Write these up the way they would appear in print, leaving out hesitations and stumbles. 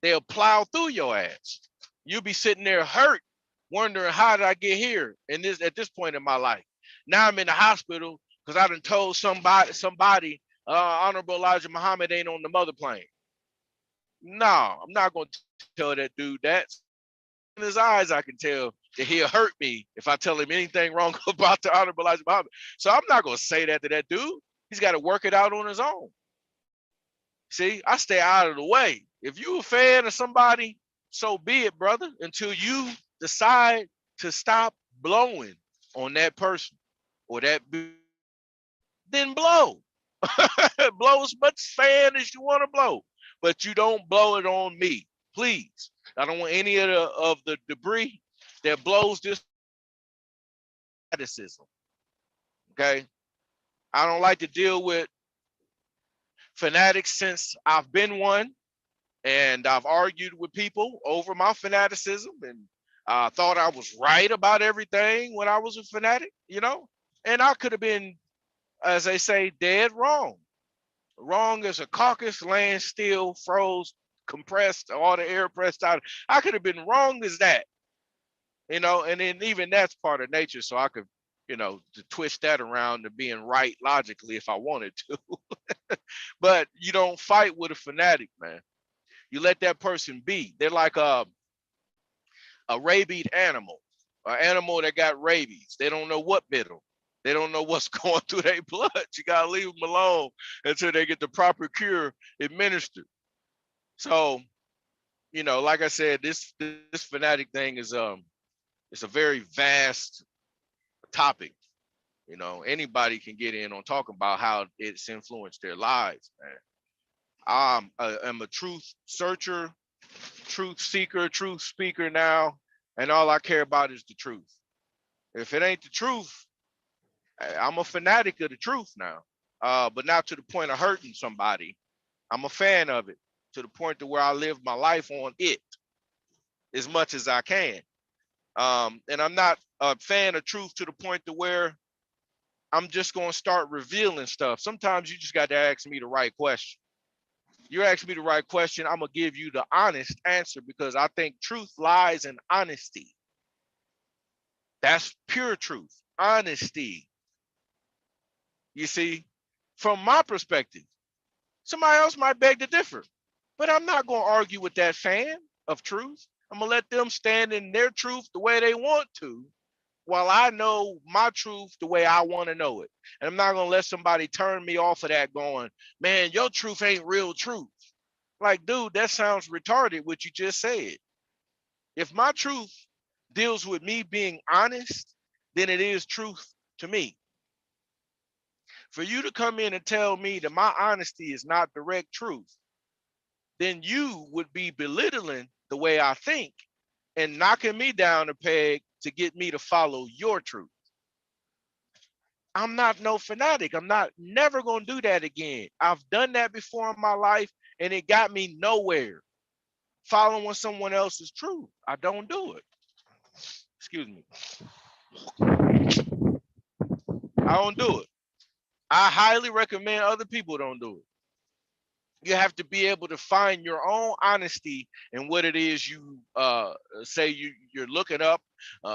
they'll plow through your ass. You'll be sitting there hurt, wondering how did I get here? And this at this point in my life. Now I'm in the hospital because I done told somebody, Honorable Elijah Muhammad ain't on the mother plane. No, I'm not gonna tell that dude that. In his eyes, I can tell that he'll hurt me if I tell him anything wrong about the Honorable Elijah Muhammad. So I'm not gonna say that to that dude. He's got to work it out on his own. See, I stay out of the way. If you a fan of somebody, so be it, brother, until you decide to stop blowing on that person or that, then blow. Blow as much fan as you want to blow, but you don't blow it on me, please. I don't want any of the debris that blows this fanaticism. Okay, I don't like to deal with fanatics since I've been one, and I've argued with people over my fanaticism, and I thought I was right about everything when I was a fanatic, you know, and I could have been, as they say, dead wrong. Wrong as a carcass laying still, froze, compressed, all the air pressed out. I could have been wrong as that, you know, and then even that's part of nature. So I could, you know, to twist that around to being right logically if I wanted to. But you don't fight with a fanatic, man. You let that person be. They're like a rabied animal, an animal that got rabies. They don't know what bit them. They don't know what's going through their blood. You gotta leave them alone until they get the proper cure administered. So, you know, like I said, this fanatic thing is it's a very vast topic. You know, anybody can get in on talking about how it's influenced their lives, man. I'm a truth searcher, truth seeker, truth speaker now, and all I care about is the truth. If it ain't the truth, I'm a fanatic of the truth now, but not to the point of hurting somebody. I'm a fan of it to the point to where I live my life on it as much as I can. And I'm not a fan of truth to the point to where I'm just going to start revealing stuff. Sometimes you just got to ask me the right question. You ask me the right question, I'm going to give you the honest answer because I think truth lies in honesty. That's pure truth, honesty. You see, from my perspective, somebody else might beg to differ, but I'm not going to argue with that fan of truth. I'm going to let them stand in their truth the way they want to, while I know my truth the way I want to know it. And I'm not going to let somebody turn me off of that going, man, your truth ain't real truth. Like, dude, that sounds retarded what you just said. If my truth deals with me being honest, then it is truth to me. For you to come in and tell me that my honesty is not direct truth, then you would be belittling the way I think and knocking me down a peg to get me to follow your truth. I'm not no fanatic. I'm not never going to do that again. I've done that before in my life and it got me nowhere. Following someone else's truth. I don't do it. Excuse me. I don't do it. I highly recommend other people don't do it. You have to be able to find your own honesty in what it is you say you're looking up,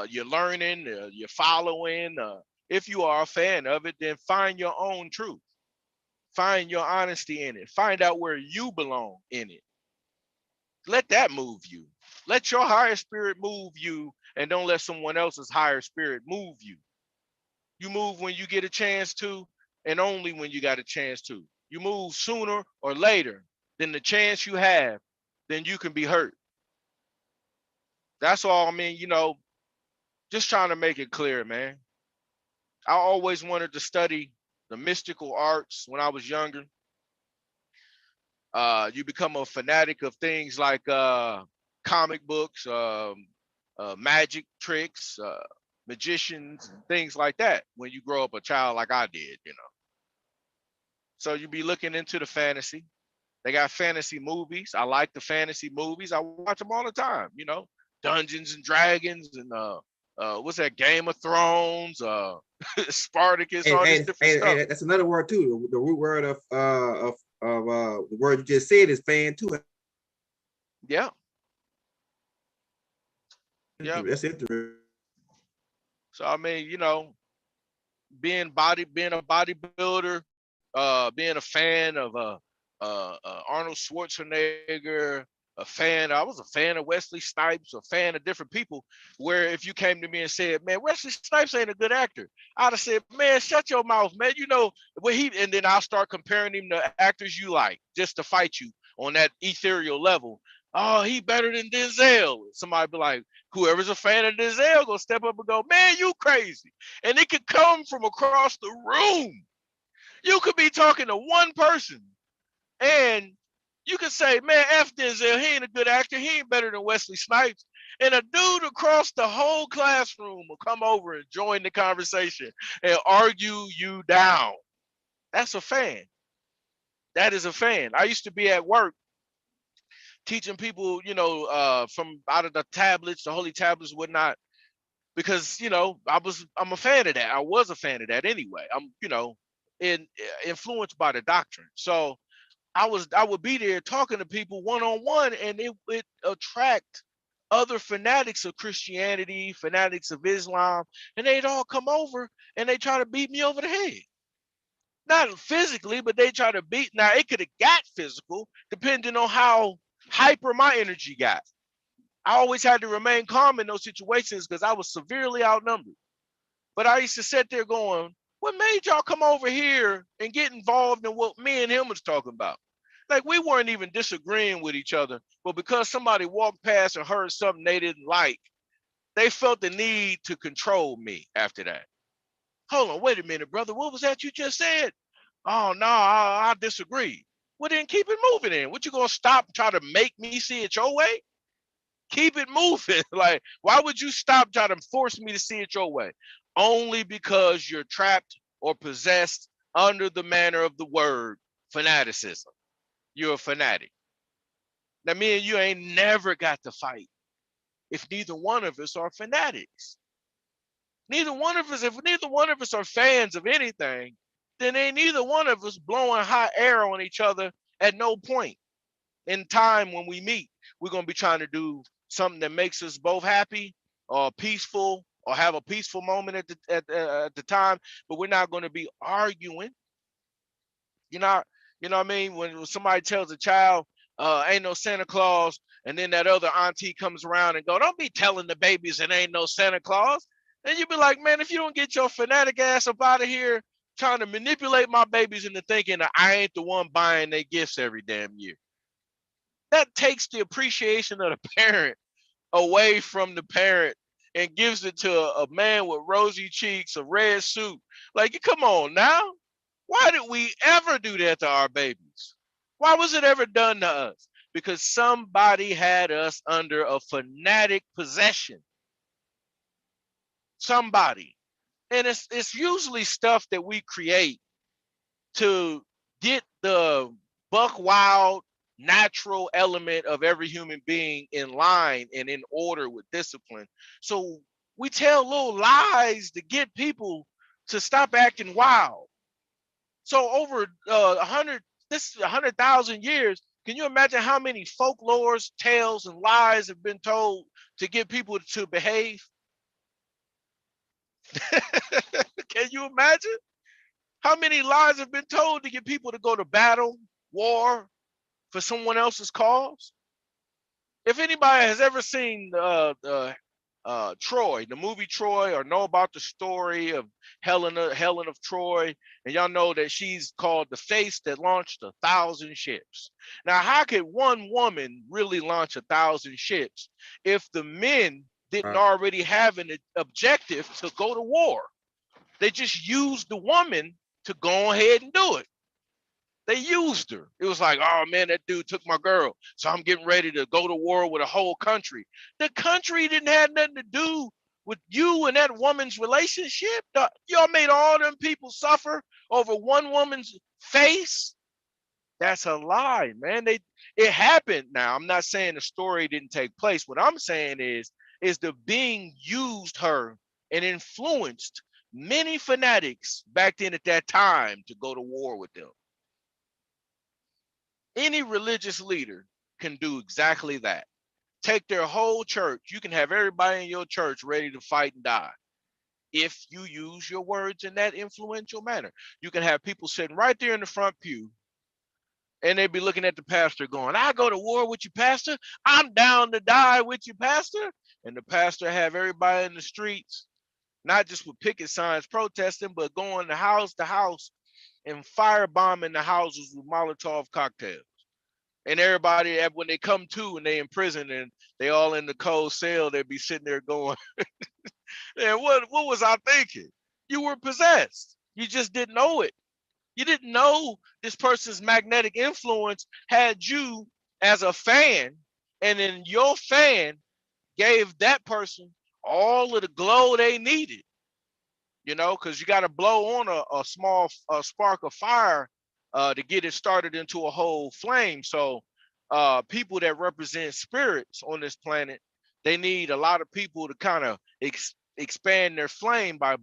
you're learning, you're following. If you are a fan of it, then find your own truth. Find your honesty in it. Find out where you belong in it. Let that move you. Let your higher spirit move you, and don't let someone else's higher spirit move you. You move when you get a chance to, and only when you got a chance to. You move sooner or later than the chance you have, then you can be hurt. That's all. I mean, you know, just trying to make it clear, man. I always wanted to study the mystical arts when I was younger. You become a fanatic of things like comic books, magic tricks, magicians, and things like that when you grow up a child like I did, you know. So you be looking into the fantasy. They got fantasy movies. I like the fantasy movies. I watch them all the time, you know. Dungeons and Dragons and what's that, Game of Thrones, Spartacus, all this different stuff. And that's another word too. The root word of the word you just said is fan too. Yeah. Yeah. That's interesting. So I mean, being a bodybuilder, being a fan of Arnold Schwarzenegger, I was a fan of Wesley Snipes, a fan of different people. Where if you came to me and said, "Man, Wesley Snipes ain't a good actor," I'd have said, "Man, shut your mouth, man." And then I'll start comparing him to actors you like, just to fight you on that ethereal level. Oh, he better than Denzel. Somebody be like, whoever's a fan of Denzel gonna step up and go, "Man, you crazy." And it could come from across the room. You could be talking to one person and you could say, "Man, F Denzel, he ain't a good actor. He ain't better than Wesley Snipes." And a dude across the whole classroom will come over and join the conversation and argue you down. That's a fan. That is a fan. I used to be at work teaching people, from out of the tablets, the holy tablets, whatnot, because I'm a fan of that. I was a fan of that anyway. I'm influenced by the doctrine. So I would be there talking to people one on one, and it would attract other fanatics of Christianity, fanatics of Islam, and they'd all come over and they try to beat me over the head. Not physically, but they try to beat. Now it could have got physical depending on how hyper my energy got. I always had to remain calm in those situations because I was severely outnumbered. But I used to sit there going, "What made y'all come over here and get involved in what me and him was talking about?" Like we weren't even disagreeing with each other, but because somebody walked past and heard something they didn't like, they felt the need to control me after that. "Hold on, wait a minute, brother. What was that you just said?" "Oh no, I disagree." "Well, then keep it moving. In what, you gonna stop and try to make me see it your way? Keep it moving." Like, why would you stop trying to force me to see it your way? Only because you're trapped or possessed under the manner of the word fanaticism. You're a fanatic. Now, me and you ain't never got to fight if neither one of us are fanatics. If neither one of us are fans of anything, then ain't neither one of us blowing hot air on each other at no point in time when we meet. We're gonna be trying to do something that makes us both happy or peaceful or have a peaceful moment at the time, but we're not going to be arguing. You know, what I mean? When somebody tells a child, "Ain't no Santa Claus," and then that other auntie comes around and go, "Don't be telling the babies it ain't no Santa Claus." And you be like, "Man, if you don't get your fanatic ass up out of here trying to manipulate my babies into thinking that I ain't the one buying their gifts every damn year." That takes the appreciation of the parent away from the parent and gives it to a man with rosy cheeks, a red suit. Like, come on now. Why did we ever do that to our babies? Why was it ever done to us? Because somebody had us under a fanatic possession. Somebody. And it's usually stuff that we create to get the buck wild natural element of every human being in line and in order with discipline. So we tell little lies to get people to stop acting wild. So over 100,000 years, can you imagine how many folklores, tales, and lies have been told to get people to behave? Can you imagine how many lies have been told to get people to go to battle, war, for someone else's cause? If anybody has ever seen Troy, the movie Troy, or know about the story of Helen of Troy, and y'all know that she's called the face that launched 1,000 ships. Now, how could one woman really launch 1,000 ships if the men didn't already have an objective to go to war? They just used the woman to go ahead and do it. They used her. It was like, "Oh man, that dude took my girl, so I'm getting ready to go to war with a whole country." The country didn't have nothing to do with you and that woman's relationship. Y'all made all them people suffer over one woman's face. That's a lie, man. It happened. Now, I'm not saying the story didn't take place. What I'm saying is the being used her and influenced many fanatics back then at that time to go to war with them. Any religious leader can do exactly that. Take their whole church. You can have everybody in your church ready to fight and die if you use your words in that influential manner. You can have people sitting right there in the front pew and they'd be looking at the pastor going, I go to war with you, pastor. I'm down to die with you, pastor. And the pastor have everybody in the streets, not just with picket signs protesting, but going to house and firebombing the houses with Molotov cocktails. And everybody, when they come to and they in prison and they all in the cold cell, they'd be sitting there going, man, what was I thinking? You were possessed. You just didn't know it. You didn't know this person's magnetic influence had you as a fan, and then your fan gave that person all of the glow they needed, you know, because you got to blow on a small spark of fire to get it started into a whole flame. So people that represent spirits on this planet, they need a lot of people to kind of expand their flame by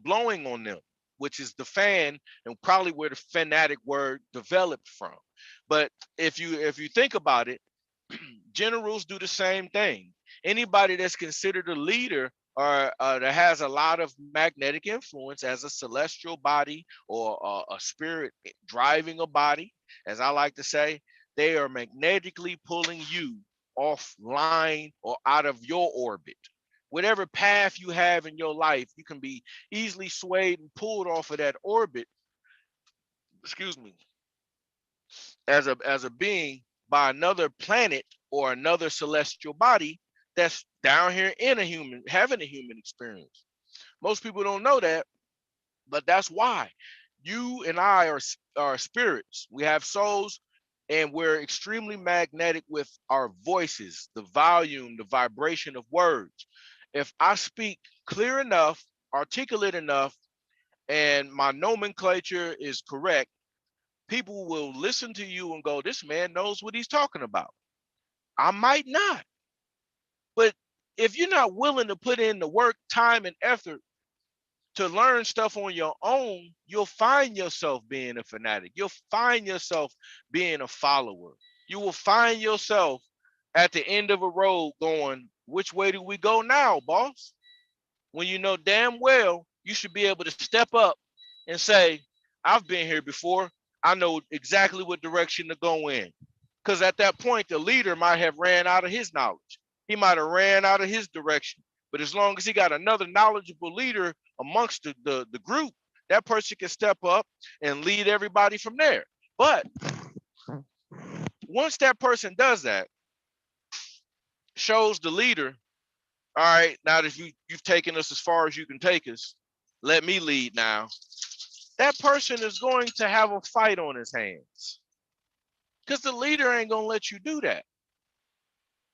blowing on them, which is the fan, and probably where the fanatic word developed from. But if you think about it, generals do the same thing. Anybody that's considered a leader or that has a lot of magnetic influence as a celestial body or a spirit driving a body, as I like to say, they are magnetically pulling you offline or out of your orbit. Whatever path you have in your life, you can be easily swayed and pulled off of that orbit, excuse me, as a being by another planet or another celestial body that's down here in having a human experience. Most people don't know that, but that's why you and I are spirits. We have souls, and we're extremely magnetic with our voices, the volume, the vibration of words. If I speak clear enough, articulate enough, and my nomenclature is correct, people will listen to you and go, this man knows what he's talking about. I might not, but if you're not willing to put in the work, time, and effort to learn stuff on your own, you'll find yourself being a fanatic. You'll find yourself being a follower. You will find yourself at the end of a road going, which way do we go now, boss? When you know damn well you should be able to step up and say, I've been here before. I know exactly what direction to go in. Because at that point, the leader might have ran out of his knowledge. He might have ran out of his direction. But as long as he got another knowledgeable leader amongst the group, that person can step up and lead everybody from there. But once that person does that, shows the leader, all right, now that you've taken us as far as you can take us, let me lead now. That person is going to have a fight on his hands. Because the leader ain't going to let you do that.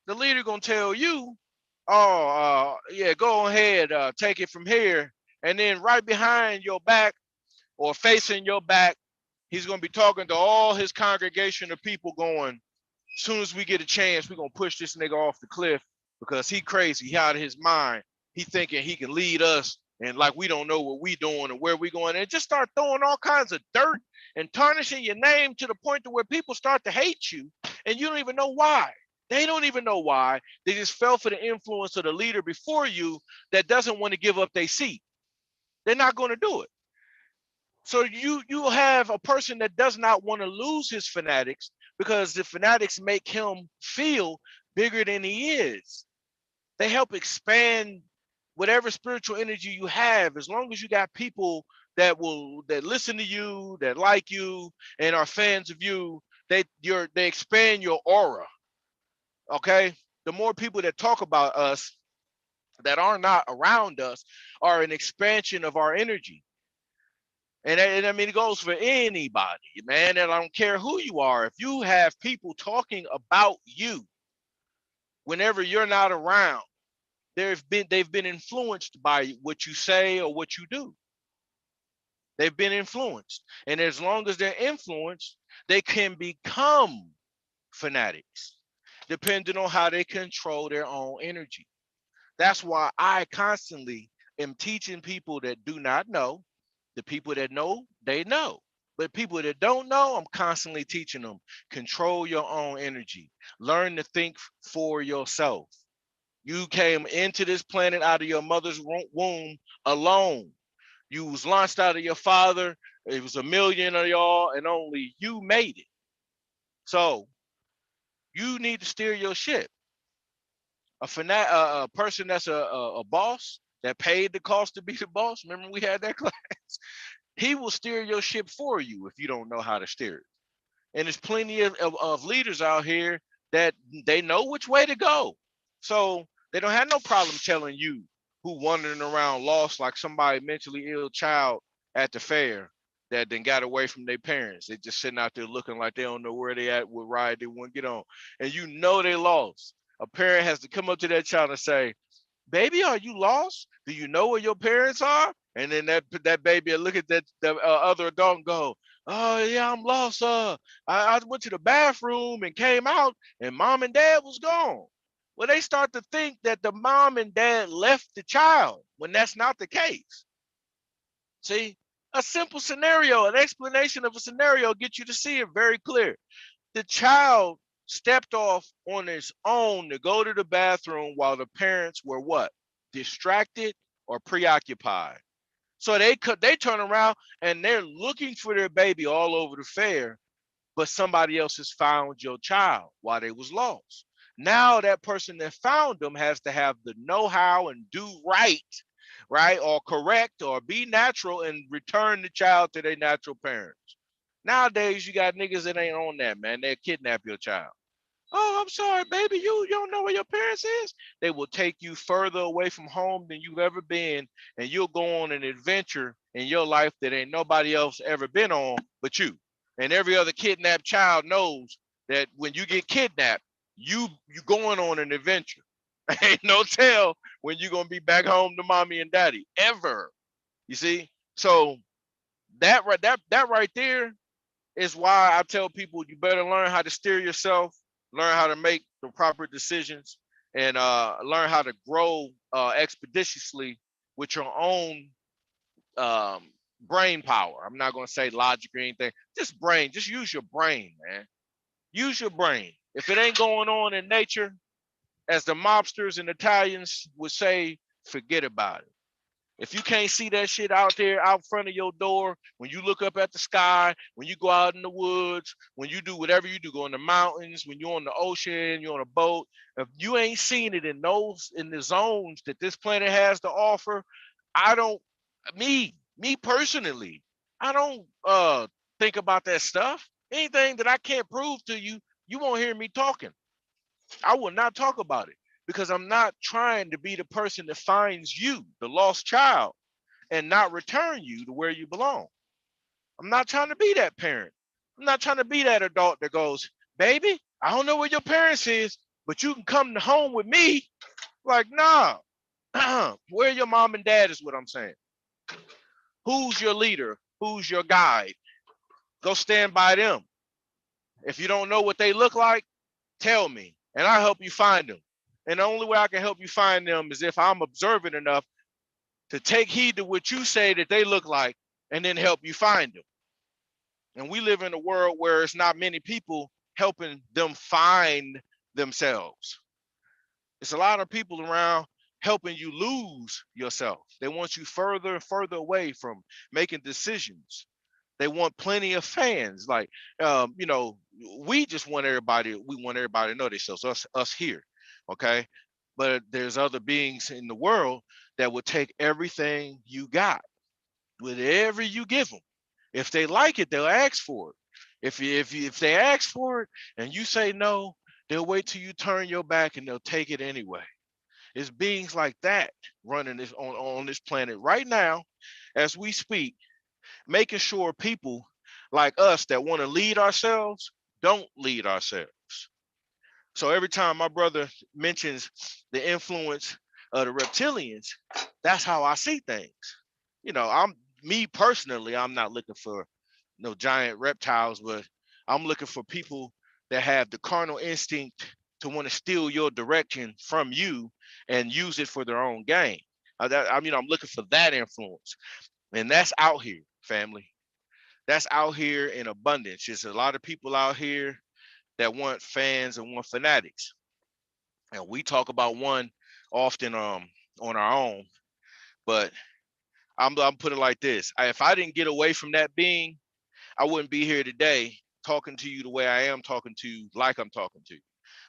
The leader going to tell you, oh, yeah, go ahead, take it from here. And then right behind your back or facing your back, he's going to be talking to all his congregation of people going, as soon as we get a chance, we're going to push this nigga off the cliff because he crazy. He out of his mind. He thinking he can lead us and like we don't know what we doing and where we going. And just start throwing all kinds of dirt and tarnishing your name to the point to where people start to hate you and you don't even know why. They don't even know why. They just fell for the influence of the leader before you that doesn't want to give up their seat. They're not going to do it. So you have a person that does not want to lose his fanatics because the fanatics make him feel bigger than he is. They help expand whatever spiritual energy you have. As long as you got people that listen to you, that like you, and are fans of you, they expand your aura. Okay, the more people that talk about us that are not around us are an expansion of our energy. And I mean, it goes for anybody, man. And I don't care who you are. If you have people talking about you whenever you're not around, they've been influenced by what you say or what you do. They've been influenced. And as long as they're influenced, they can become fanatics, depending on how they control their own energy. That's why I constantly am teaching people that do not know. The people that know, they know. But people that don't know, I'm constantly teaching them, control your own energy. Learn to think for yourself. You came into this planet out of your mother's womb alone. You was launched out of your father. It was a million of y'all, and only you made it. So you need to steer your ship. A person that's a boss that paid the cost to be the boss. Remember we had that class. He will steer your ship for you if you don't know how to steer it. And there's plenty of leaders out here that they know which way to go. So they don't have no problem telling you who wandering around lost like somebody mentally ill child at the fair that then got away from their parents. They just sitting out there looking like they don't know where they at, what ride they want to get on. And you know they lost. A parent has to come up to that child and say, baby, are you lost? Do you know where your parents are? And then that baby will look at that the other adult and go, oh yeah, I'm lost. I went to the bathroom and came out, and mom and dad was gone. Well, they start to think that the mom and dad left the child when that's not the case. See, a simple scenario, an explanation of a scenario gets you to see it very clear. The child stepped off on his own to go to the bathroom while the parents were what? Distracted or preoccupied. So they turn around and they're looking for their baby all over the fair, but somebody else has found your child while they was lost. Now that person that found them has to have the know-how and do right, or correct or be natural and return the child to their natural parents. Nowadays, you got niggas that ain't on that, man. They'll kidnap your child. Oh, I'm sorry, baby. You don't know where your parents is? They will take you further away from home than you've ever been, and you'll go on an adventure in your life that ain't nobody else ever been on but you. And every other kidnapped child knows that when you get kidnapped, you going on an adventure. Ain't no tell when you're gonna be back home to mommy and daddy ever. You see? So that right there is why I tell people you better learn how to steer yourself, learn how to make the proper decisions, and learn how to grow expeditiously with your own um, brain power. I'm not going to say logic or anything. Just brain. Just use your brain, man. Use your brain. If it ain't going on in nature, as the mobsters and Italians would say, forget about it. If you can't see that shit out there out front of your door, when you look up at the sky, when you go out in the woods, when you do whatever you do, go in the mountains, when you're on the ocean, you're on a boat, if you ain't seen it in the zones that this planet has to offer, I don't me personally, I don't think about that stuff. Anything that I can't prove to you, you won't hear me talking. I will not talk about it because I'm not trying to be the person that finds you, the lost child, and not return you to where you belong. I'm not trying to be that parent. I'm not trying to be that adult that goes, baby, I don't know where your parents is, but you can come home with me. Like, nah, where your mom and dad is what I'm saying. Who's your leader? Who's your guide? Go stand by them. If you don't know what they look like, tell me, and I'll help you find them. And the only way I can help you find them is if I'm observant enough to take heed to what you say that they look like and then help you find them. And we live in a world where it's not many people helping them find themselves. It's a lot of people around helping you lose yourself. They want you further and further away from making decisions. They want plenty of fans. Like, we just want everybody. We want everybody to know themselves. Us here, okay. But there's other beings in the world that will take everything you got, whatever you give them. If they like it, they'll ask for it. If they ask for it and you say no, they'll wait till you turn your back and they'll take it anyway. It's beings like that running this on this planet right now, as we speak, making sure people like us that want to lead ourselves don't lead ourselves. So every time my brother mentions the influence of the reptilians, that's how I see things. I'm me personally, I'm not looking for no giant reptiles, but I'm looking for people that have the carnal instinct to want to steal your direction from you and use it for their own gain. I'm looking for that influence, and that's out here, family. that's out here in abundance. There's a lot of people out here that want fans and want fanatics. And we talk about one often on our own, but I'm putting it like this. If I didn't get away from that being, I wouldn't be here today talking to you the way I am talking to you, like I'm talking to you,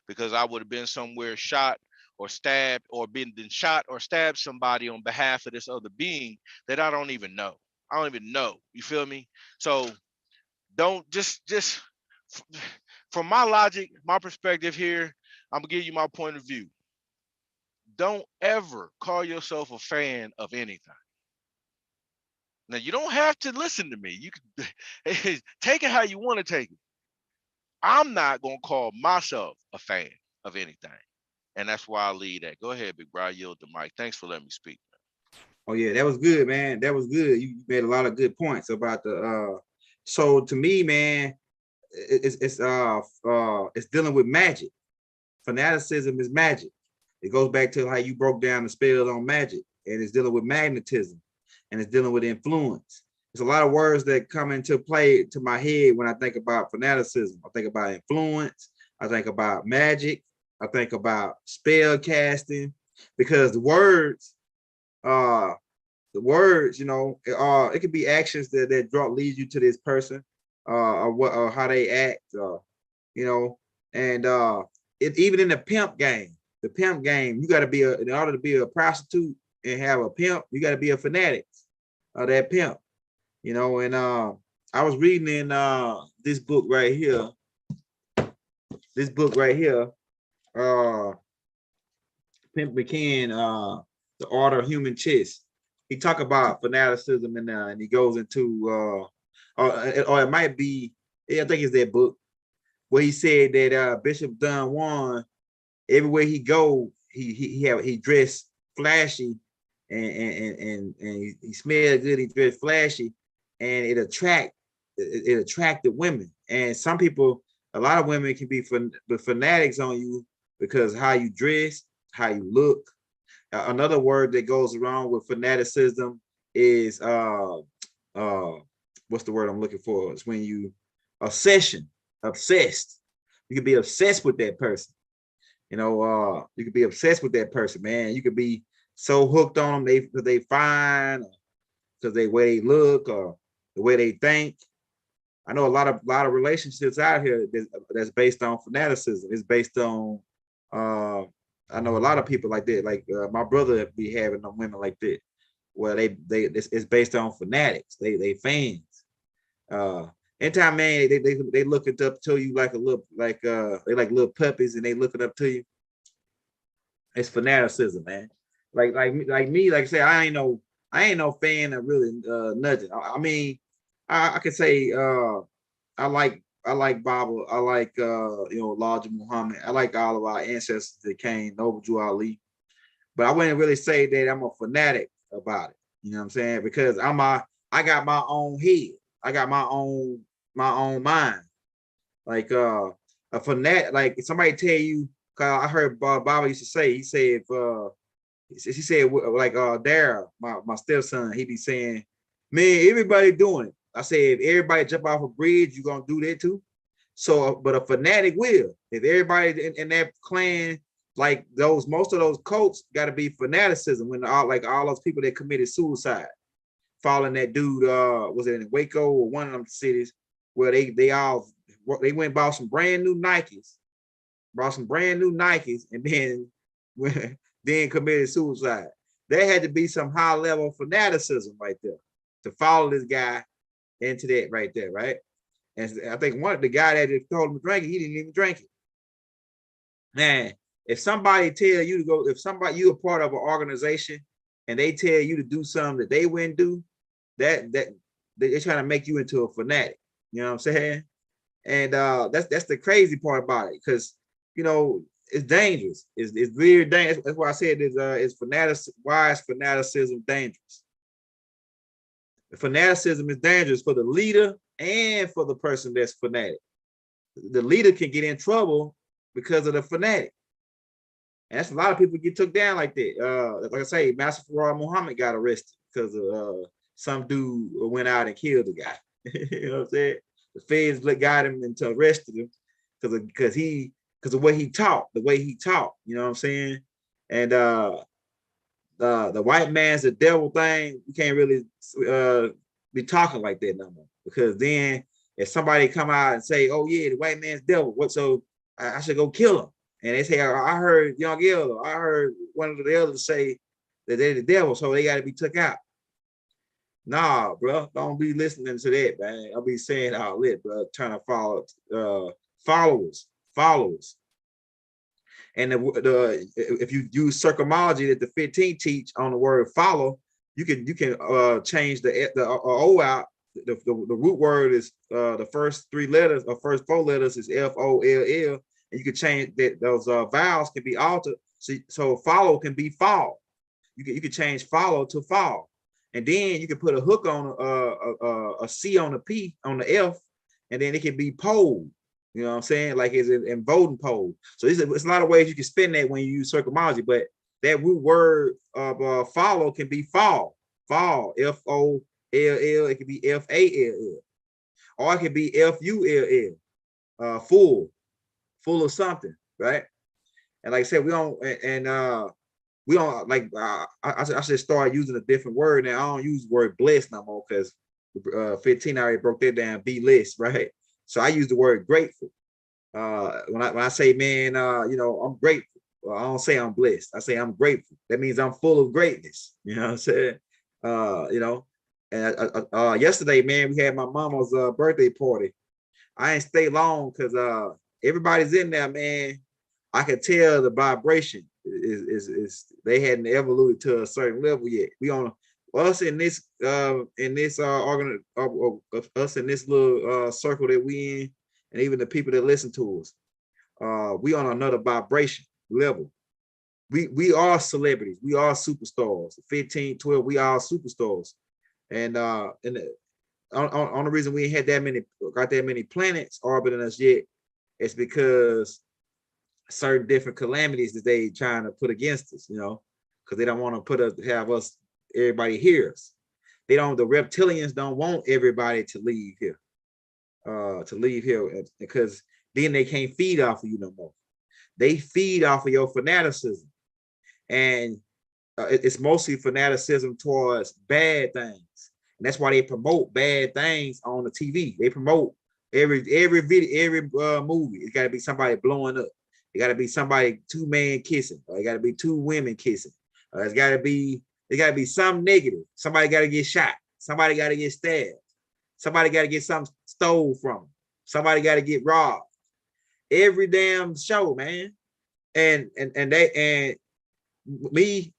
because I would have been somewhere shot or stabbed or been shot or stabbed somebody on behalf of this other being that I don't even know. I don't even know. You feel me? So don't just from my logic, my perspective here, I'm gonna give you my point of view. Don't ever call yourself a fan of anything. Now you don't have to listen to me. You can take it how you want to take it. I'm not gonna call myself a fan of anything, and that's why I lead that. Go ahead, big bro. I yield the mic. Thanks for letting me speak. Oh yeah, that was good, man. That was good. You made a lot of good points about the. So to me, man, it's dealing with magic. Fanaticism is magic. It goes back to how you broke down the spells on magic, and it's dealing with magnetism, and it's dealing with influence. There's a lot of words that come into play to my head when I think about fanaticism. I think about influence. I think about magic. I think about spell casting, because the words, you know, it could be actions that draw leads you to this person, or what, or how they act, you know, and it even in the pimp game. The pimp game, you got to be in order to be a prostitute and have a pimp, you got to be a fanatic of that pimp, you know. And I was reading in this book right here. This book right here, Pimp McCann, The Art of Human Chess. He talk about fanaticism, and he goes into, or it might be, I think it's that book where he said that Bishop Don Juan, everywhere he go, he dressed flashy, and he smelled good. He dressed flashy, and it attracted women. And some people, a lot of women can be fanatics on you because how you dress, how you look. Another word that goes around with fanaticism is what's the word I'm looking for? It's when you obsessed. You could be obsessed with that person. You know, you could be obsessed with that person, man. You could be so hooked on them because they fine, because they way they look, or the way they think. I know a lot of relationships out here that's based on fanaticism. It's based on I know a lot of people like that. Like my brother be having them women like that, where it's based on fanatics. They fans. Anytime, man, they looking up to you like a little, like they like little puppies, and they looking up to you. It's fanaticism, man. Like me, like I say, I ain't no fan of really nothing. I mean, I could say I like Bible. I like you know, Elijah Muhammad. I like all of our ancestors that came, Noble Ali. But I wouldn't really say that I'm a fanatic about it. You know what I'm saying? Because I got my own head. I got my own mind. Like a fanatic, like if somebody tell you, cause I heard Baba used to say, he said like Dara, my stepson, he be saying, man, everybody doing it. I said, if everybody jump off a bridge, you gonna do that too? So, but a fanatic will. If everybody in that clan, like most of those cults got to be fanaticism, when all those people that committed suicide, following that dude, was it in Waco or one of them cities, where they went and bought some brand new Nikes, and then committed suicide. There had to be some high level of fanaticism right there to follow this guy into that right there, right? And I think the guy that just told him to drink it, he didn't even drink it. Man, if somebody tell you to go, if you a part of an organization and they tell you to do something that they wouldn't do, that they're trying to make you into a fanatic. You know what I'm saying? And that's the crazy part about it, because you know it's dangerous. It's very dangerous. That's why I said it's fanaticism. Why is fanaticism dangerous? Fanaticism is dangerous for the leader and for the person that's fanatic. The leader can get in trouble because of the fanatic. And that's a lot of people get took down like that. Like I say, Master Farah Muhammad got arrested because of some dude went out and killed the guy. You know what I'm saying? The feds got him and arrested him because of what he taught, the way he taught. You know what I'm saying? And the white man's the devil thing, you can't really be talking like that no more. Because then if somebody come out and say, "Oh yeah, the white man's devil," what? So I should go kill him. And they say, "I heard Young Elder, I heard one of the elders say that they're the devil, so they got to be took out." Nah, bro, don't be listening to that, man. I'll be saying all that, bro. Trying to follow followers. And if you use circumology that the 15 teach on the word follow, you can change the O out. The root word is the first 3 letters or first 4 letters is FOLL, and you can change that those vowels can be altered. So follow can be fall. You can change follow to fall, and then you can put a hook on a C on a P on the F, and then it can be pole. You know what I'm saying? Like it's in voting poll. So it's a lot of ways you can spin that when you use circumology, but that root word of follow can be fall, FOLL. It can be FALL, or it can be FULL, full of something, right? And like I said, we don't like. I should start using a different word now. I don't use the word blessed no more because 15 already broke that down. Be less, right? So I use the word grateful. When I say, man, I'm grateful. Well, I don't say I'm blessed. I say I'm grateful. That means I'm full of greatness. You know what I'm saying? And yesterday, man, we had my mama's birthday party. I ain't stay long because everybody's in there, man. I could tell the vibration is they hadn't evolved to a certain level yet. We on us in this us in this little circle that we in, and even the people that listen to us, we on another vibration level. We are celebrities, we are superstars. 15, 12, we are superstars. And on the reason we ain't had that many planets orbiting us yet, it's because certain different calamities that they trying to put against us, because they don't want to have us, everybody hear us. The reptilians don't want everybody to leave here, because then they can't feed off of you no more. They feed off of your fanaticism, and it's mostly fanaticism towards bad things, and that's why they promote bad things on the TV. They promote every video, every movie. It got to be somebody blowing up. It got to be somebody 2 men kissing. Or it got to be 2 women kissing. It got to be some negative. Somebody got to get shot. Somebody got to get stabbed. Somebody got to get something stole from them. Somebody got to get robbed. Every damn show, man. And me,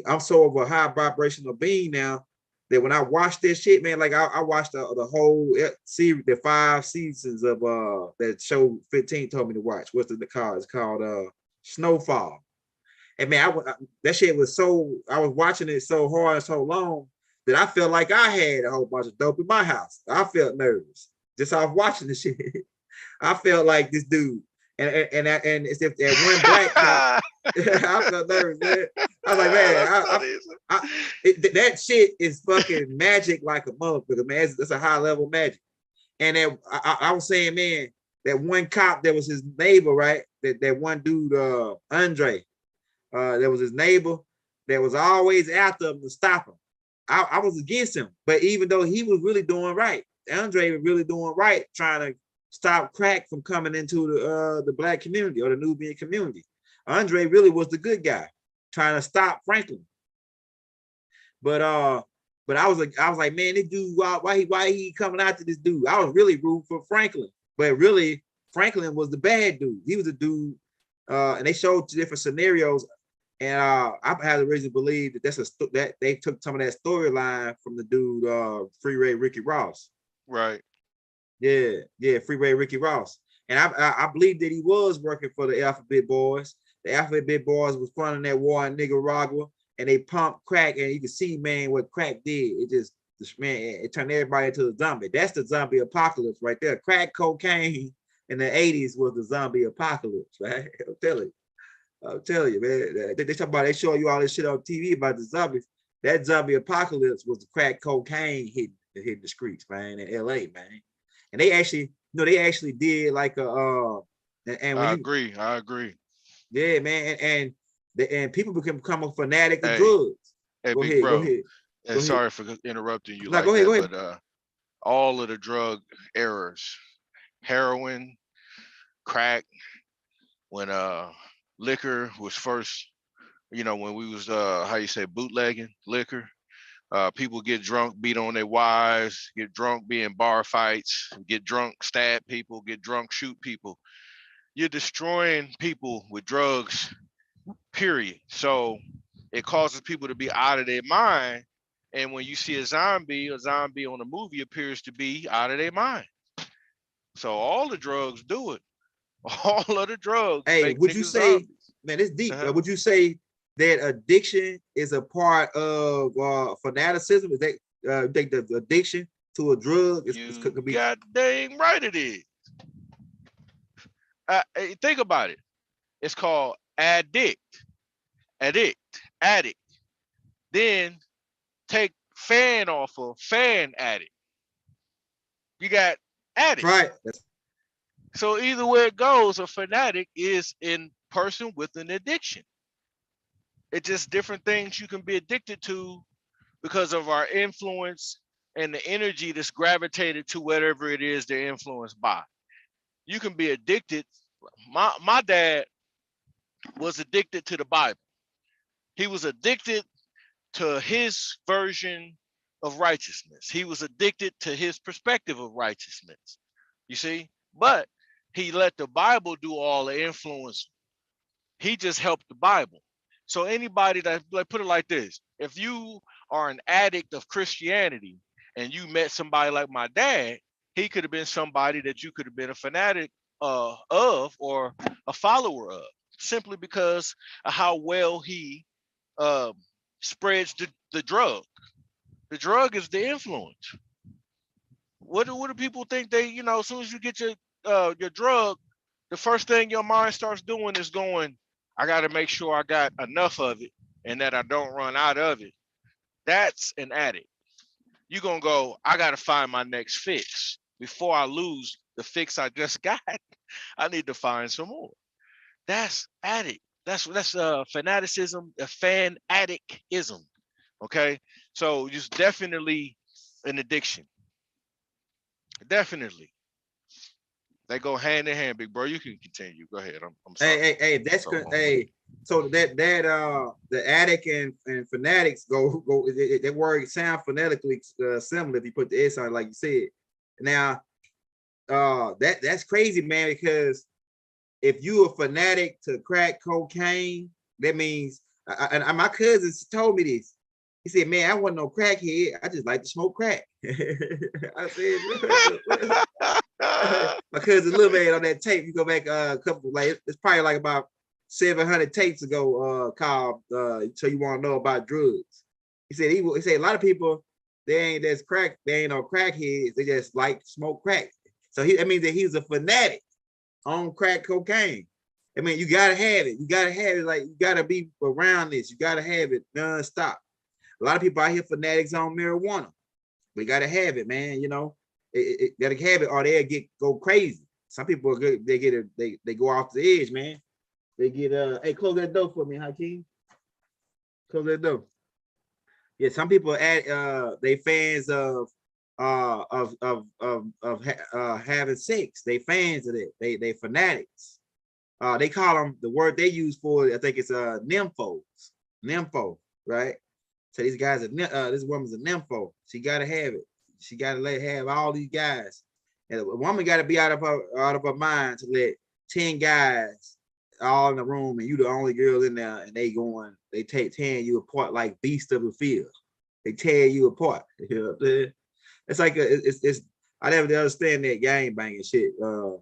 I'm so of a high vibrational being now that when I watch this shit, man, like I watched the whole series, the 5 seasons of that show 15 told me to watch. What's the called? It's called Snowfall. And man, that shit was I was watching it so hard and so long that I felt like I had a whole bunch of dope in my house. I felt nervous just off watching the shit. I felt like this dude, and it's if that one black cop. I felt nervous, man. I was like, man, that shit is fucking magic like a motherfucker, man. It's a high level magic. And then I was saying, man, that one cop that was his neighbor, right? That one dude, Andre, that was his neighbor, that was always after him to stop him. I was against him, but even though he was really doing right, Andre was really doing right, trying to stop crack from coming into the black community or the Nubian community. Andre really was the good guy, trying to stop Franklin. But I was like, man, this dude, why he coming after this dude? I was really rooting for Franklin, but really Franklin was the bad dude. He was a dude, and they showed 2 different scenarios. And I have the reason to believe that that they took some of that storyline from the dude, Freeway Ricky Ross. Right. Yeah, Freeway Ricky Ross. And I believe that he was working for the Alphabet Boys. The Alphabet Boys was funding that war in Nicaragua, and they pumped crack, and you can see, man, what crack did. It turned everybody into a zombie. That's the zombie apocalypse right there. Crack cocaine in the 80s was the zombie apocalypse, right? I'm telling you, man. They show you all this shit on TV about the zombies. That zombie apocalypse was the crack cocaine hitting. that hit the streets, man, in LA, man. And they actually, they actually did like a and when I you, agree. I agree. yeah, man, and people become a fanatic of Hey, drugs. hey, Go big ahead, go bro. ahead, And go ahead. sorry for interrupting you No, like go ahead, go that, ahead. but all of the drug errors, heroin, crack, when liquor was first, when we was how you say bootlegging liquor, people get drunk, beat on their wives, get drunk, be in bar fights, get drunk, stab people, get drunk, shoot people. You're destroying people with drugs, period. So it causes people to be out of their mind. And when you see a zombie on a movie appears to be out of their mind. So all the drugs do it. All of the drugs Hey, make would you niggas say, zombies. man, it's deep. Uh-huh. Would you say that addiction is a part of fanaticism? Is that think the addiction to a drug You could be got dang right it is. Think about it. It's called addict, addict. Then take fan off of fan addict. You got addict. right? That's So either way it goes, a fanatic is in person with an addiction. It's just different things you can be addicted to because of our influence and the energy that's gravitated to whatever it is they're influenced by. You can be addicted. My dad was addicted to the Bible. He was addicted to his version of righteousness. He was addicted to his perspective of righteousness. You see? But he let the Bible do all the influence. He just helped the Bible. So anybody that, like, put it like this, if you are an addict of Christianity and you met somebody like my dad, he could have been somebody that you could have been a fanatic of or a follower of, simply because of how well he uh, spreads the drug. The drug is the influence. What do people think they, as soon as you get your drug, the first thing your mind starts doing is going, I got to make sure I got enough of it and that I don't run out of it. That's an addict. You're going to go, I got to find my next fix. Before I lose the fix I just got, I need to find some more. That's addict. That's fanaticism, a fan addictism. Okay. So it's definitely an addiction. Definitely. They go hand in hand, big bro. You can continue. Go ahead. I'm sorry. hey, that's good. Hey, so that the addict and fanatics go that word sound phonetically similar if you put the S on it, like you said. Now, that's crazy, man, because if you a fanatic to crack cocaine, that means and my cousins told me this. He said, man, I wasn't no crackhead. I just like to smoke crack. I said, my cousin Lil Man on that tape. You go back a couple, like it's probably like about 700 tapes ago. Called So You Want to Know About Drugs. He said he said a lot of people they ain't no crackheads. They just like to smoke crack. So that means that he's a fanatic on crack cocaine. I mean, you gotta have it. You gotta have it. Like you gotta be around this. You gotta have it nonstop. A lot of people out here fanatics on marijuana. We gotta have it, man. Gotta have it, or they'll go crazy. Some people they go off the edge, man. They get hey, close that door for me, Hakeem. Close that door. Yeah, some people they fans of having sex. They fans of it. They fanatics. They call them, the word they use for it, I think it's nymphos. Nympho, right? So these guys are this woman's a nympho. She gotta have it. She gotta have all these guys. And a woman gotta be out of her mind to let 10 guys all in the room and you the only girl in there, and they tearing you apart like beasts of the field. They tear you apart. You know what I'm saying? It's like it's I never understand that gang banging shit on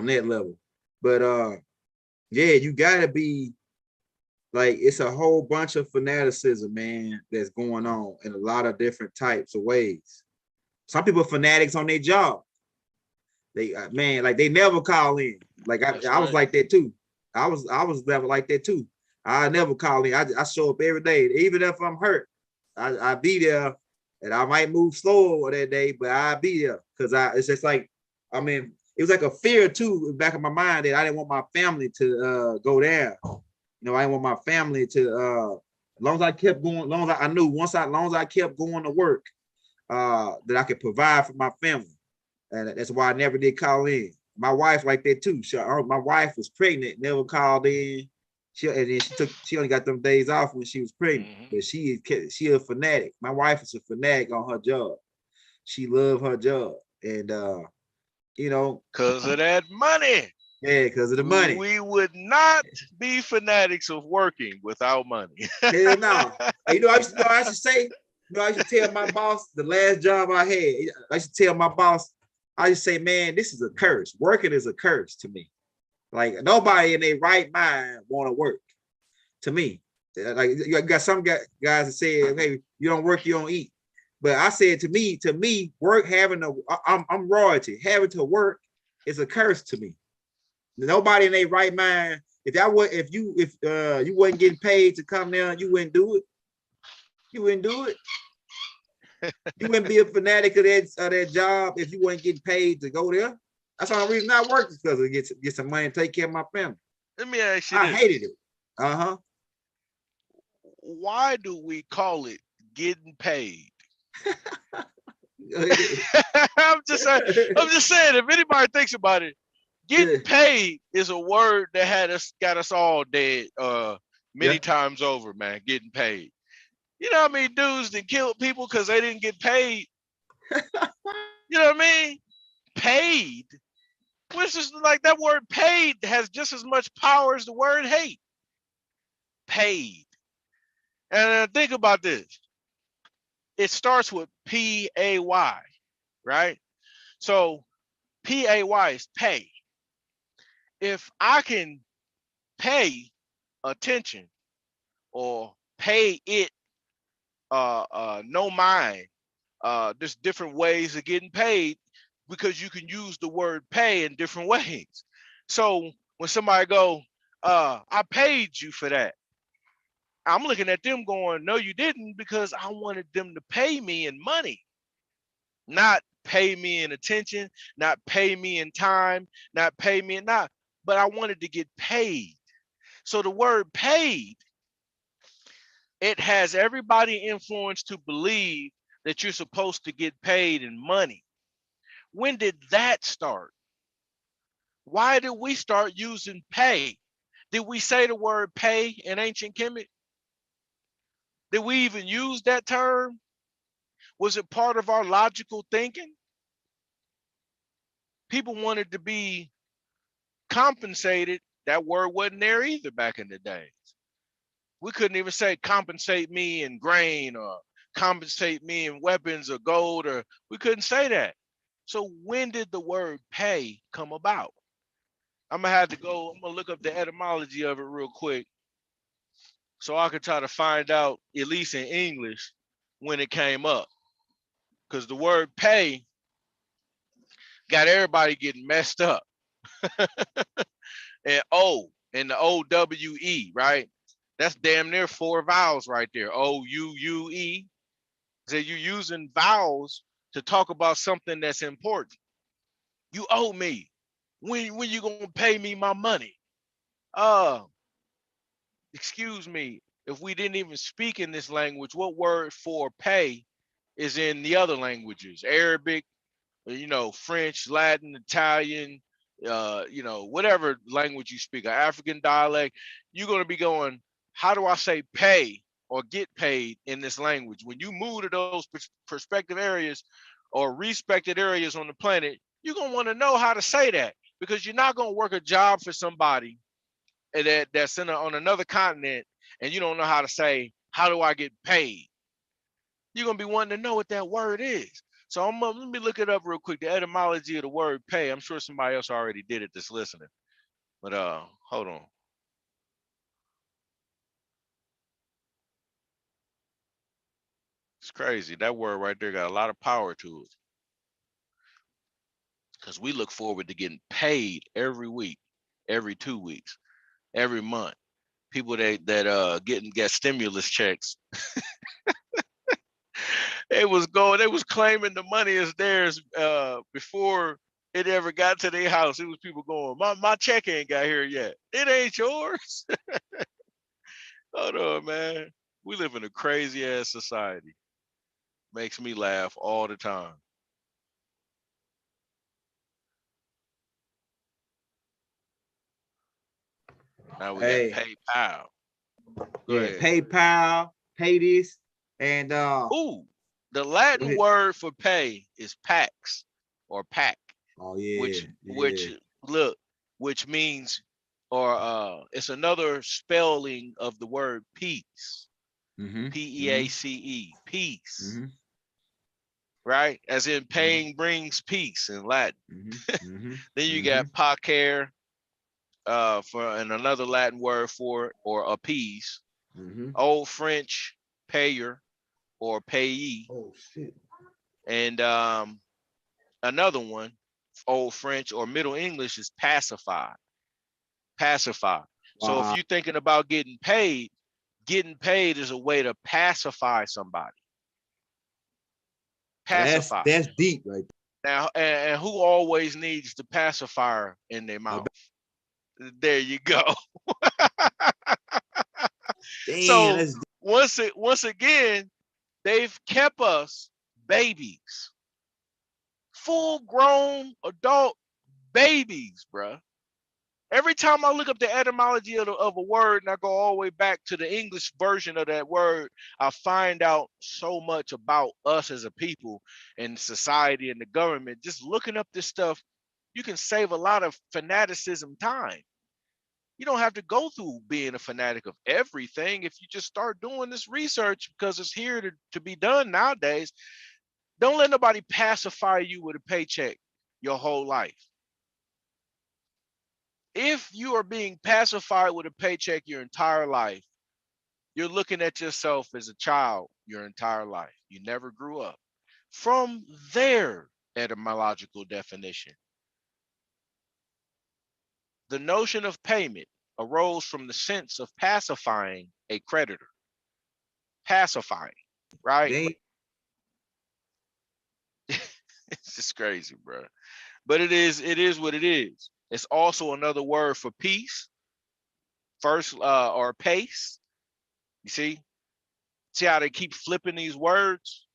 that level. But yeah, you gotta be like, it's a whole bunch of fanaticism, man, that's going on in a lot of different types of ways. Some people are fanatics on their job. They man, like they never call in. Like I was like that too. I was never like that too. I never call in. I show up every day, even if I'm hurt. I be there And I might move slower that day, but I'll be there because it's just like, I mean, it was like a fear too in the back of my mind that I didn't want my family to go down. You know, I didn't want my family to as long as I kept going, as long as I knew as long as I kept going to work, that I could provide for my family. And that's why I never did call in. My wife like that too. My wife was pregnant, never called in. And then she only got them days off when she was pregnant. But she a fanatic. My wife is a fanatic on her job. She loved her job. And you know, because of that money. yeah, because of the money. We would not be fanatics of working without money. Hell no. You know, I should say, I should tell my boss the last job I had. I should tell my boss, I just say, man, this is a curse. Working is a curse to me. Like nobody in their right mind want to work. To me, like you got some guys that say, "Hey, you don't work, you don't eat." But I said to me, work I'm royalty. Having to work is a curse to me. Nobody in their right mind. If you wasn't getting paid to come down, you wouldn't do it. You wouldn't do it. You wouldn't be a fanatic of that job if you wasn't getting paid to go there. That's the only reason I worked, because it get some money and take care of my family. Let me ask you I this. hated it. Uh-huh. Why do we call it getting paid? I'm just saying, if anybody thinks about it, getting paid is a word that got us all dead many times over, man. Getting paid. You know what I mean? Dudes that killed people because they didn't get paid. You know what I mean? Paid. Which is like that word paid has just as much power as the word hate. Paid. And think about this. It starts with P-A-Y, right? So P-A-Y is pay. If I can pay attention or pay it no mind, there's different ways of getting paid because you can use the word pay in different ways. So when somebody go, I paid you for that, I'm looking at them going, no, you didn't, because I wanted them to pay me in money, not pay me in attention, not pay me in time, not pay me in not, but I wanted to get paid. So the word paid, it has everybody influenced to believe that you're supposed to get paid in money. When did that start? Why did we start using pay? Did we say the word pay in ancient Kemet? Did we even use that term? Was it part of our logical thinking? People wanted to be compensated. That word wasn't there either back in the days. We couldn't even say compensate me in grain or compensate me in weapons or gold, or we couldn't say that. So when did the word pay come about? I'm gonna look up the etymology of it real quick so I could try to find out, at least in English, when it came up. Because the word pay got everybody getting messed up. And the OWE, right? That's damn near 4 vowels right there. OUUE. So you're using vowels to talk about something that's important. You owe me. When you gonna pay me my money? Excuse me. If we didn't even speak in this language, what word for pay is in the other languages? Arabic, French, Latin, Italian, whatever language you speak, an African dialect, you're going to be going, how do I say pay or get paid in this language? When you move to those perspective areas or respected areas on the planet, you're going to want to know how to say that, because you're not going to work a job for somebody that's on another continent and you don't know how to say, how do I get paid? You're going to be wanting to know what that word is. So let me look it up real quick. The etymology of the word pay. I'm sure somebody else already did it that's listening. But hold on. It's crazy. That word right there got a lot of power to it. Because we look forward to getting paid every week, every 2 weeks, every month. People that get stimulus checks. They was claiming the money as theirs before it ever got to their house. It was people going, my check ain't got here yet. It ain't yours. Hold on, man. We live in a crazy ass society. Makes me laugh all the time. Now we got Hey, PayPal. Go yeah, ahead. PayPal, pay this, and Ooh, the go Latin ahead. word for pay is pax or pack, Oh yeah, which yeah. look, which means or it's another spelling of the word peace. Mm-hmm. Mm-hmm. Peace. Peace. Mm-hmm. Right? As in Mm-hmm. paying brings peace in Latin. Mm-hmm. Mm-hmm. Then you Mm-hmm. got pacere, for and another Latin word for it, or appease. Mm-hmm. Old French payer or payee, Oh shit. and another one, Old French or Middle English is pacify. Pacify. So if Wow. you're thinking about getting paid is a way to pacify somebody. Pacify. That's deep right Now, and who always needs the pacifier in their there. mouth? There you go. Damn, So that's deep. once again, they've kept us babies, full grown adult babies, bruh. Every time I look up the etymology of a word and I go all the way back to the English version of that word, I find out so much about us as a people and society and the government. Just looking up this stuff, you can save a lot of fanaticism time. You don't have to go through being a fanatic of everything if you just start doing this research because it's here to be done nowadays. Don't let nobody pacify you with a paycheck your whole life. If you are being pacified with a paycheck your entire life, you're looking at yourself as a child your entire life. You never grew up. From their etymological definition, the notion of payment arose from the sense of pacifying a creditor. Pacifying, right? They It's just crazy, bro. But it is what it is. It's also another word for peace, first or pace. You see how they keep flipping these words.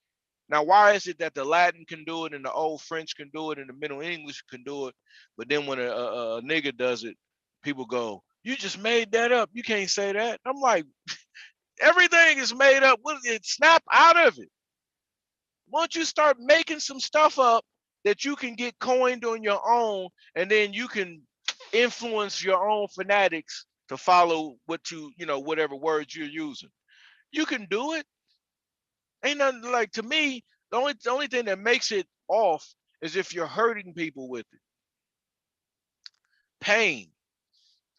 Now, why is it that the Latin can do it and the old French can do it and the Middle English can do it, but then when a nigga does it, people go, "You just made that up. You can't say that." I'm like, everything is made up. Snap out of it. Once you start making some stuff up that you can get coined on your own, and then you can influence your own fanatics to follow whatever words you're using. You can do it. Ain't nothing like to me. The only thing that makes it off is if you're hurting people with it. Pain.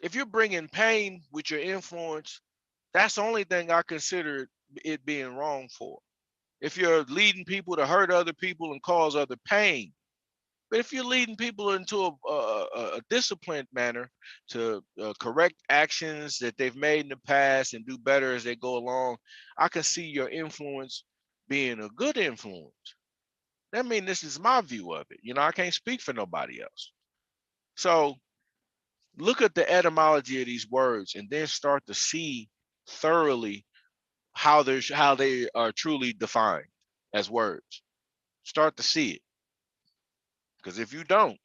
If you're bringing pain with your influence, that's the only thing I consider it being wrong for. If you're leading people to hurt other people and cause other pain, but if you're leading people into a disciplined manner to correct actions that they've made in the past and do better as they go along, I can see your influence being a good influence. I mean, this is my view of it. I can't speak for nobody else. So look at the etymology of these words and then start to see thoroughly how they are truly defined as words. Start to see it. Because if you don't,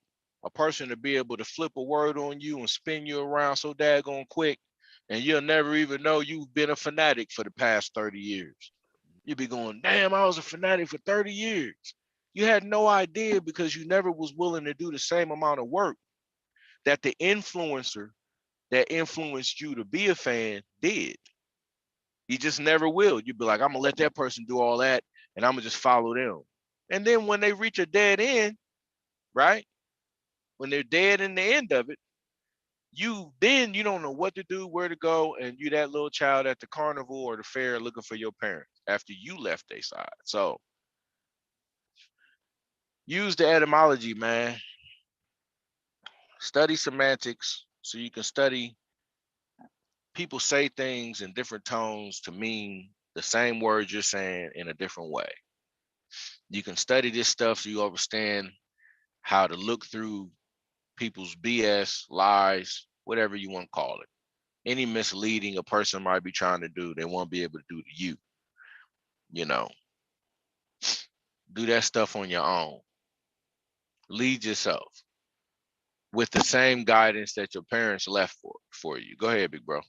a person to be able to flip a word on you and spin you around so daggone quick, and you'll never even know you've been a fanatic for the past 30 years. You'll be going, damn, I was a fanatic for 30 years. You had no idea because you never was willing to do the same amount of work that the influencer that influenced you to be a fan did. You just never will. You'd be like, I'm gonna let that person do all that and I'm gonna just follow them. And then when they reach a dead end, right? When they're dead in the end of it, you don't know what to do, where to go, and you that little child at the carnival or the fair looking for your parents after you left their side. So use the etymology, man. Study semantics so you can study people say things in different tones to mean the same words you're saying in a different way. You can study this stuff so you understand how to look through people's BS, lies, whatever you want to call it. Any misleading a person might be trying to do, they won't be able to do to you. You know, do that stuff on your own. Lead yourself with the same guidance that your parents left for you. Go ahead, big bro.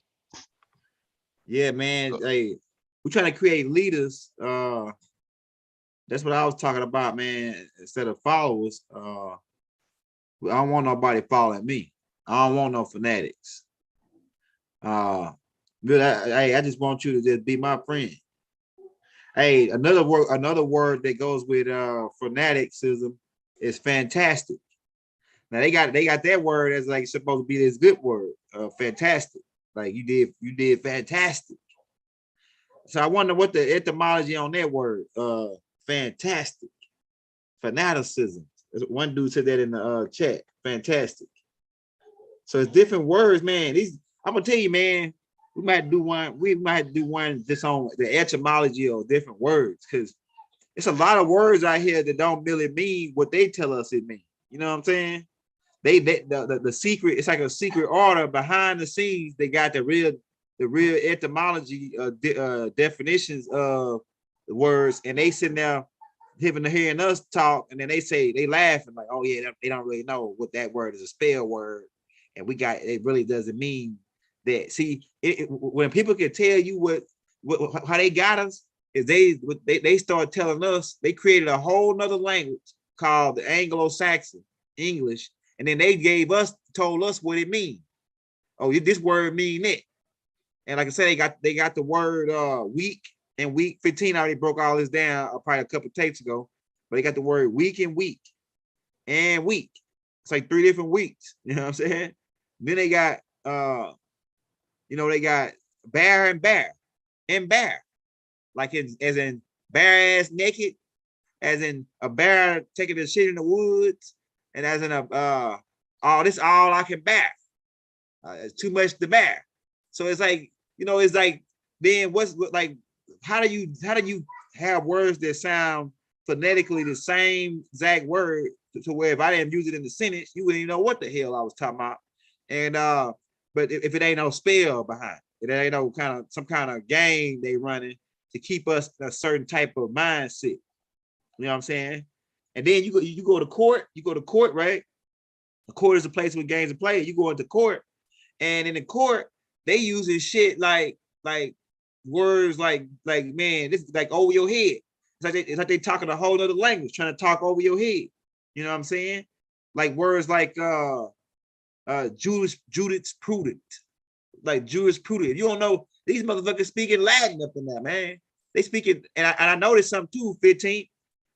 Yeah, man. Hey, we're trying to create leaders. That's what I was talking about, man. Instead of followers, I don't want nobody following me. I don't want no fanatics. I just want you to just be my friend. Hey, another word that goes with fanaticism is fantastic. Now they got that word as like supposed to be this good word, fantastic. Like you did fantastic. So I wonder what the etymology on that word, fantastic, fanaticism. One dude said that in the chat, fantastic. So it's different words, man. I'm gonna tell you, man. We might do one just on the etymology of different words, because it's a lot of words out here that don't really mean what they tell us it means. You know what I'm saying? The secret, it's like a secret order behind the scenes. They got the real etymology definitions of the words, and they sitting there hearing us talk, and then they laughing like, oh yeah, they don't really know what that word is, a spell word, and it really doesn't mean that. See, when people can tell you what how they got us, is they start telling us, they created a whole nother language called the Anglo-Saxon English, and then they told us what it means. Oh, this word mean it. And like I said, they got the word week and week 15. I already broke all this down probably a couple of tapes ago, but they got the word week and week and week. It's like 3 different weeks. You know what I'm saying? Then they got they got bear and bear, like as in bare ass naked, as in a bear taking a shit in the woods, and as in this all I can bear. It's too much to bear. So it's like, it's like, then what's like, how do you have words that sound phonetically the same exact word to where if I didn't use it in the sentence, you wouldn't even know what the hell I was talking about. And but if it ain't no spell behind it, ain't no some kind of game they running to keep us a certain type of mindset. You know what I'm saying? And then you go to court, right? The court is a place where games are played. You go into court, and in the court, they using shit like words like man, this is like over your head. It's like they talking a whole other language, trying to talk over your head. You know what I'm saying? Like words like jurisprudent, like jurisprudent. You don't know, these motherfuckers speaking Latin up in there, man. They speaking, and I noticed something too, 15,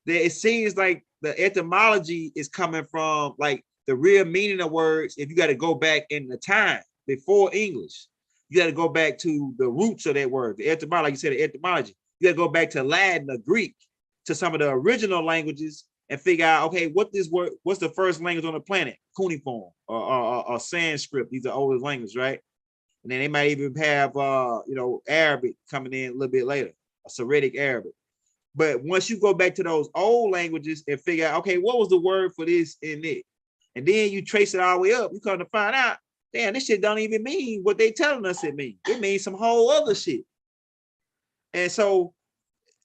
that it seems like the etymology is coming from like the real meaning of words. If you got to go back in the time before English, you got to go back to the roots of that word, the etymology. Like you said, the etymology. You got to go back to Latin or Greek, to some of the original languages, and figure out, okay, what's the first language on the planet? Cuneiform or Sanskrit. These are older languages, right? And then they might even have Arabic coming in a little bit later, a Syriac Arabic. But once you go back to those old languages and figure out, okay, what was the word for this and it? And then you trace it all the way up, you come to find out, damn, this shit don't even mean what they telling us it means. It means some whole other shit. And so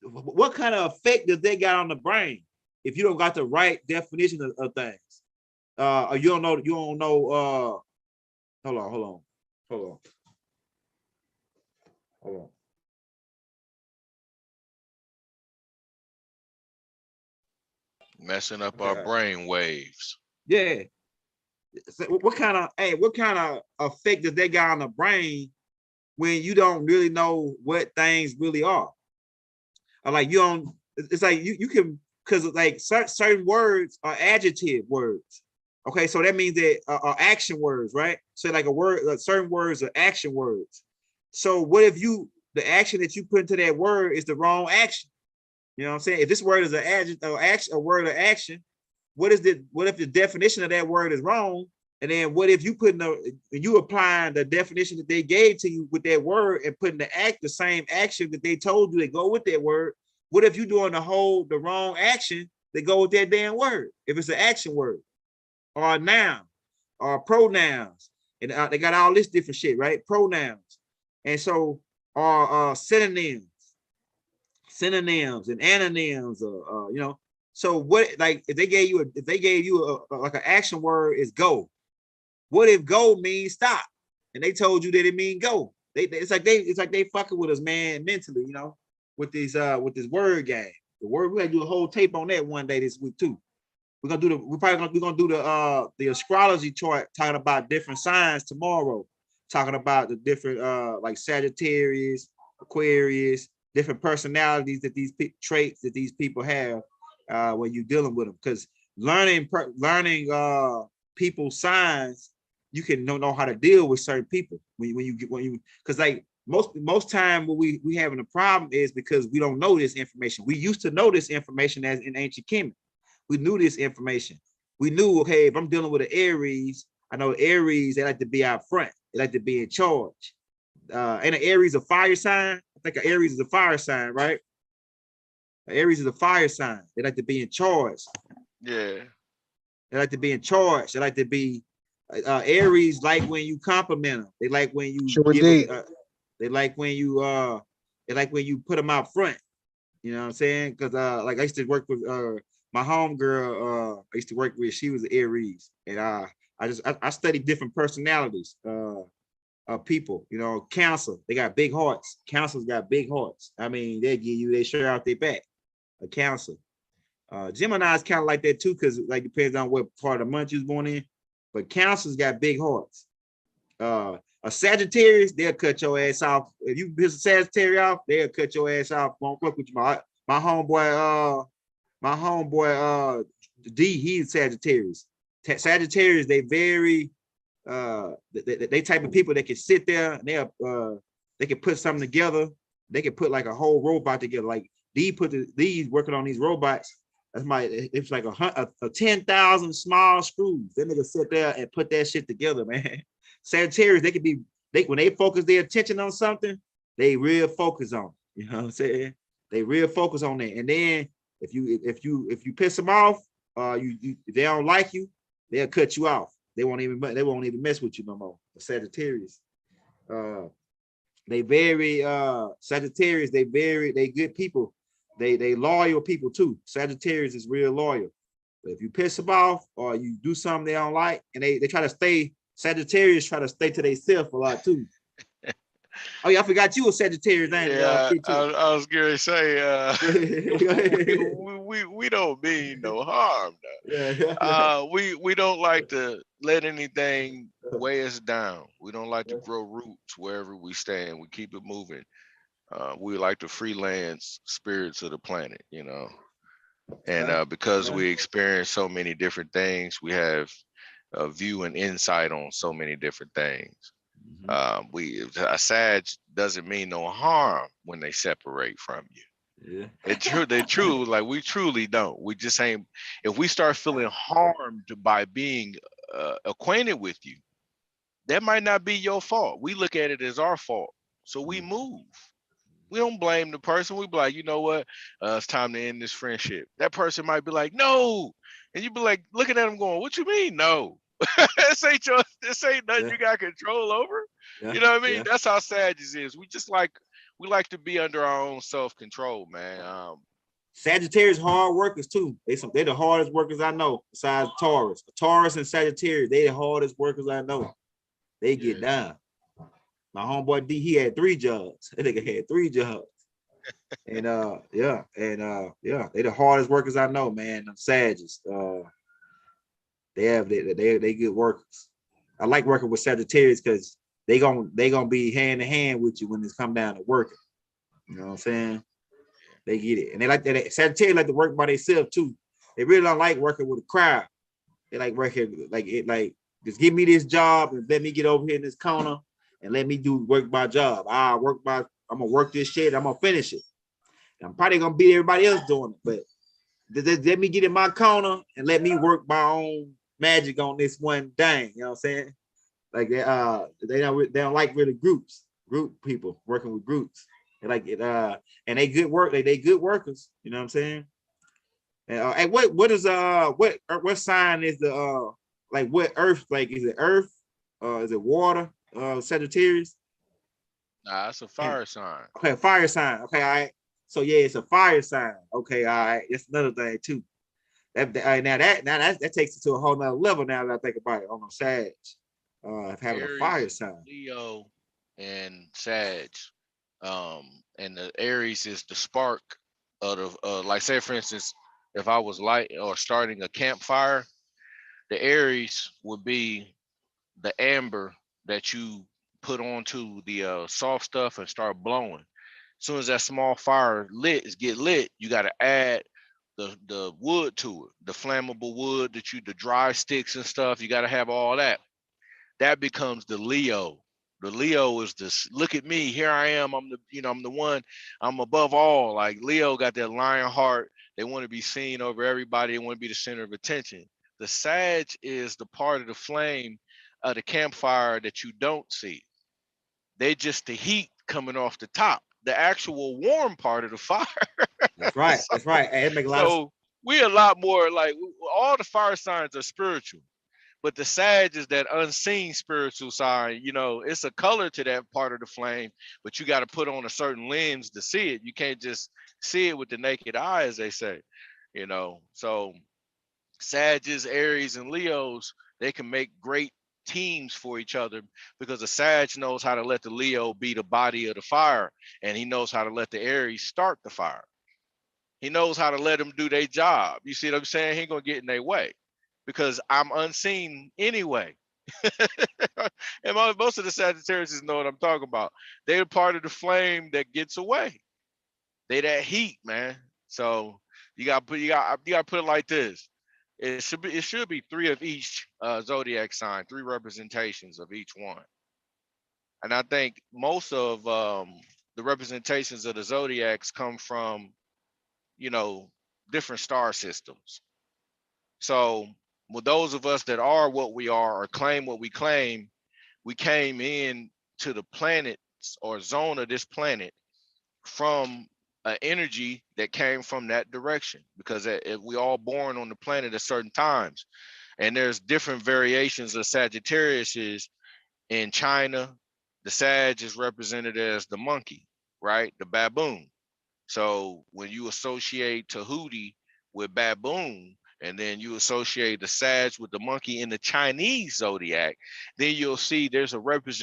what kind of effect does that got on the brain if you don't got the right definition of things? Or you don't know, hold on. Messing up our brain waves. Yeah. So what kind of effect does that got on the brain when you don't really know what things really are? Or like you don't, it's like you can, because like certain words are adjective words. Okay, so that means that are action words, right? So like certain words are action words. So what if the action that you put into that word is the wrong action? You know what I'm saying? If this word is an adjective or action, a word of action, what if the definition of that word is wrong? And then what if you applying the definition that they gave to you with that word and putting the same action that they told you to go with that word? What if you doing the wrong action that go with that damn word? If it's an action word or a noun or pronouns, and they got all this different shit, right? Pronouns, and so synonyms and antonyms, you know. So what, like, if they gave you like an action word is go. What if go means stop? And they told you that it mean go. It's like they fucking with us, man, mentally, you know, with this word game. The word, we gotta do a whole tape on that one day this week too. We're gonna do the astrology chart, talking about different signs tomorrow, talking about the different like Sagittarius, Aquarius, different personalities that traits that these people have when you're dealing with them. Because learning people's signs, you can know how to deal with certain people when you because like most time what we having a problem is because we don't know this information. We used to know this information as in ancient Kemet. We knew this information. We knew, okay, if I'm dealing with an Aries, I know Aries, they like to be out front. They like to be in charge. Ain't an Aries a fire sign? I think an Aries is a fire sign, right? An Aries is a fire sign. They like to be in charge. Yeah. They like to be in charge. They like to be Aries, like when you compliment them. They like when you give them, they like when you put them out front. You know what I'm saying? Because like I used to work with my homegirl, I used to work with, she was an Aries, and I studied different personalities of people. You know, Cancer, they got big hearts. Cancer's got big hearts. I mean, they share out their back. A Cancer. Gemini's kind of like that too, because like depends on what part of the month you was born in. But Cancer's got big hearts. A Sagittarius, they'll cut your ass off. If you piss a Sagittarius off, they'll cut your ass off. Won't fuck with you. My homeboy, D, he's Sagittarius. Sagittarius, they very they type of people that can sit there and they can put something together. They can put like a whole robot together. Like D's working on these robots. It's like a 10,000 small screws. They niggas sit there and put that shit together, man. Sagittarius, when they focus their attention on something, they real focus on it. You know what I'm saying? They real focus on that. And then if you piss them off, if they don't like you, they'll cut you off. They won't even mess with you no more. The Sagittarius. They very Sagittarius, they good people. They loyal people too. Sagittarius is real loyal. But if you piss them off or you do something they don't like, and they try to stay, Sagittarius try to stay to themselves a lot too. Oh yeah, I forgot you were Sagittarius. Yeah, I was gonna say we don't mean no harm. Yeah. We don't like to let anything weigh us down. We don't like to grow roots wherever we stand. We keep it moving. We like to freelance spirits of the planet, you know. And because we experience so many different things, we have a view and insight on so many different things. A Sag doesn't mean no harm when they separate from you. Yeah. They true, like we truly don't. We just ain't. If we start feeling harmed by being acquainted with you, that might not be your fault. We look at it as our fault, so we move. We don't blame the person. We be like, you know what? It's time to end this friendship. That person might be like, no, and you be like looking at them going, what you mean, no? This ain't nothing you got control over. You know what I mean? That's how Sagittarius is. We like to be under our own self-control, man. Sagittarius hard workers too. They the hardest workers I know, besides Taurus. Taurus and Sagittarius, they the hardest workers I know. They get down. My homeboy D, he had 3 jobs. That nigga had 3 jobs. And they the hardest workers I know, man. Them Sagittarius. They good workers. I like working with Sagittarius because they gonna be hand in hand with you when it's come down to working. You know what I'm saying? They get it. And they like that. Sagittarius like to work by themselves too. They really don't like working with a crowd. They like working like just give me this job and let me get over here in this corner and let me work my job. I'm gonna work this shit, I'm gonna finish it. And I'm probably gonna beat everybody else doing it, but let me get in my corner and let me work my own magic on this one thing. You know what I'm saying? Like they don't like really group people working with groups. Like it, and they good work. They good workers. You know what I'm saying? And what is what sign is the like what earth, like is it earth, is it water, Sagittarius? Nah, it's a And fire sign. okay, fire sign. Okay, all right. So yeah, it's a fire sign. Okay, all right. That's another thing too. That takes it to a whole nother level now that I think about it on the Sag. Having a fire Aries, sign. Leo, and Sag. And the Aries is the spark of the like say for instance, if I was light or starting a campfire, the Aries would be the amber that you put onto the soft stuff and start blowing. As soon as that small fire get lit, you got to add the wood to it, the flammable wood that you the dry sticks and stuff. You got to have all that. That becomes the Leo. The Leo is this. Look at me, here I am. I'm the I'm the one. I'm above all. Like Leo got that lion heart. They want to be seen over everybody. They want to be the center of attention. The Sag is the part of the flame of the campfire that you don't see. They just the heat coming off the top, the actual warm part of the fire. That's right. so, That's right. And it make a lot of so we a lot more like all the fire signs are spiritual, but the Sag is that unseen spiritual sign. It's a color to that part of the flame, but you got to put on a certain lens to see it. You can't just see it with the naked eye, as they say. So Sages, Aries, and Leos, they can make great teams for each other because the Sag knows how to let the Leo be the body of the fire, and he knows how to let the Aries start the fire. He knows how to let them do their job. You see what I'm saying? He ain't gonna get in their way because I'm unseen anyway. And most of the Sagittarius know what I'm talking about. They're part of the flame that gets away. They that heat, man. So you got to put it like this. It should be three of each zodiac sign, three representations of each one. And I think most of the representations of the zodiacs come from you know different star systems. So with those of us that are what we are or claim what we came in to the planets or zone of this planet from an energy that came from that direction because we all born on the planet at certain times, and there's different variations of Sagittarius. Is in China, the Sag is represented as the monkey, right? The baboon. So when you associate Tahuti with baboon, and then you associate the Sag with the monkey in the Chinese zodiac, then you'll see there's a representation